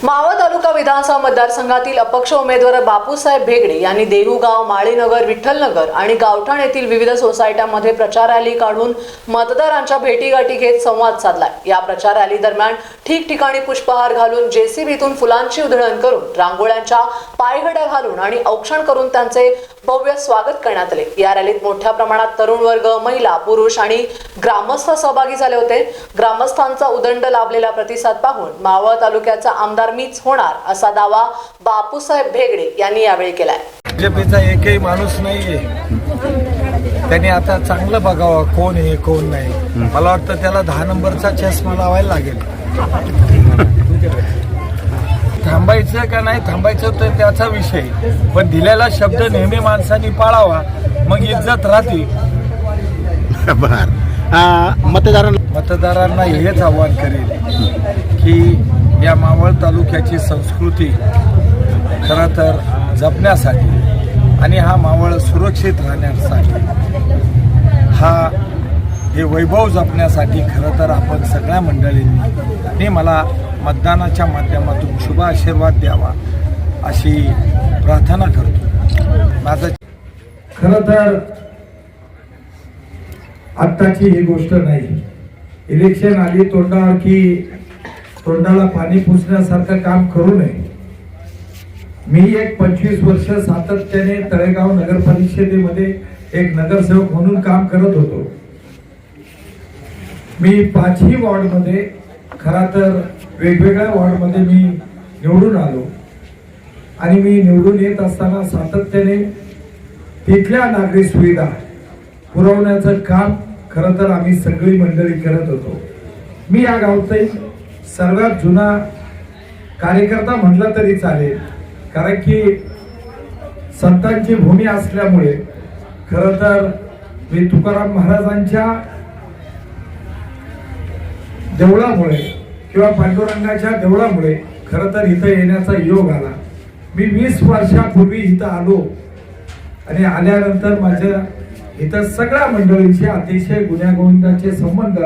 मावळ तालुका विधानसभा मतदारसंघातील अपक्ष उमेदवार बापूसाहेब भेगडे यांनी देहूगाव, माळीनगर, विठ्ठलनगर आणि गावठाण येथील विविध सोसायट्यांमध्ये प्रचार रॅली काढून मतदारांच्या भेटीगाठी घेत संवाद साधलाय। या प्रचार रॅली दरम्यान ठिकठिकाणी पुष्पहार घालून जेसीबीतून फुलांची उधळण करून, रांगोळ्यांच्या पायघड्या घालून आणि औक्षण करून त्यांचे भव्य स्वागत करण्यात आले। या रॅलीत मोठ्या प्रमाणात तरुण वर्ग, महिला, पुरुष आणि ग्रामस्थ सहभागी झाले होते। ग्रामस्थांचा उदंड लाभलेला प्रतिसाद पाहून मावळ तालुक्याचा आमदार मीच होणार असा दावा बापूसाहेब भेगडे यांनी यावेळी केलाय। बीजेपीचा एकही माणूस नाहीये, त्यांनी आता चांगलं बघावं कोण आहे कोण नाही। मला वाटतं त्याला 10 नंबरचा चष्मा लावायला लागेल। थांबायचं का नाही थांबायचं तर त्याचा विषय, पण दिलेला शब्द नेहमी माणसांनी पाळावा, मग इज्जत राहते। मतदारांना हेच आव्हान करेल की या मावळ तालुक्याची संस्कृती खरं तर जपण्यासाठी आणि हा मावळ सुरक्षित राहण्यासाठी, हे वैभव जपण्यासाठी खरं तर आपण सगळ्या मंडळींनी मला मतदानाच्या माध्यमातून शुभ आशीर्वाद द्यावा अशी प्रार्थना करतो। माझं खरं तर आत्ताची ही गोष्ट नाही। इलेक्शन आली तोंडावर की तोंडाला पाणी पुसण्यासारखं काम करू नये। मी एक 25 वर्ष सातत्याने तळेगाव नगर परिषदेमध्ये एक नगरसेवक म्हणून काम करत होतो। मी 5ही वॉर्डमध्ये खरा तर वेगवेगळ्या वॉर्डमध्ये मी निवडून आलो आणि मी निवडून येत असताना सातत्याने तिथल्या नागरी सुविधा पुरवण्याचं काम खरं तर आम्ही सगळी मंडळी करत होतो। मी या गावचा सर्वात जुना कार्यकर्ता म्हटलं तरी चालेल, कारण की संतांची भूमी असल्यामुळे खरं तर मी तुकाराम महाराजांच्या देवळामुळे किंवा पांडुरंगाच्या देवळामुळे खरं तर इथं येण्याचा योग आला। मी 20 वर्षापूर्वी इथं आलो आणि आल्यानंतर माझ्या इथं सगळ्या मंडळींचे अतिशय गुण्यागोविंदाचे संबंध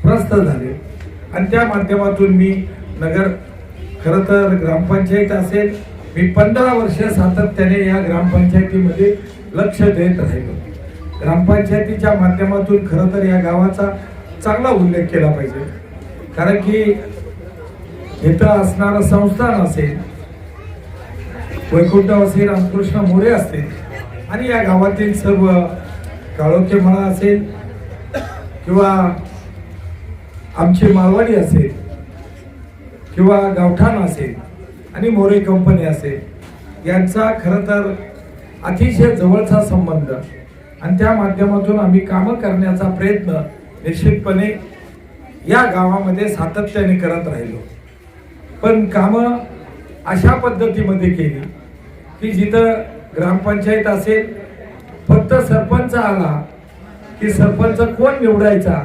प्रस्थ झाले आणि त्या माध्यमातून मी नगर खरं तर ग्रामपंचायत असेल, मी 15 वर्ष सातत्याने या ग्रामपंचायतीमध्ये लक्ष देत राहिलो। ग्रामपंचायतीच्या माध्यमातून खरं तर या गावाचा चांगला उल्लेख केला पाहिजे, कारण की इथं असणारं संस्थान असेल, वैकुंठ असेल, रामकृष्ण मोरे असतील आणि या गावातील सर्व काळोखे मळा असेल किंवा आमची मालवाडी असेल किंवा गावठाण असेल आणि मोरे कंपनी असेल, यांचा खरं तर अतिशय जवळचा संबंध आणि त्या माध्यमातून आम्ही कामं करण्याचा प्रयत्न निश्चितपणे या गावामध्ये सातत्याने करत राहिलो। पण कामं अशा पद्धतीमध्ये केली की जिथं ग्रामपंचायत असेल, फक्त सरपंच आला की सरपंच कोण निवडायचा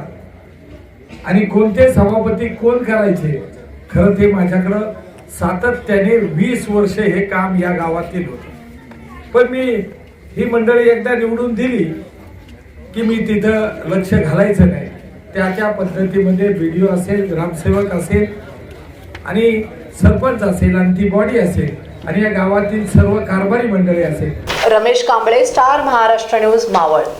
आणि कोणते सभापती कोण करायचे, खरं ते माझ्याकडं सातत्याने 20 वर्ष हे काम या गावातील होतं। पण मी ही मंडळी एकदा निवडून दिली की मी तिथं लक्ष घालायचं नाही। त्या पद्धतीमध्ये BDO असेल, ग्रामसेवक असेल आणि सरपंच असेल आणि ती बॉडी असेल आणि या गावातील सर्व कारभारी मंडळी असेल। Ramesh Kamble, star Maharashtra news, Maval.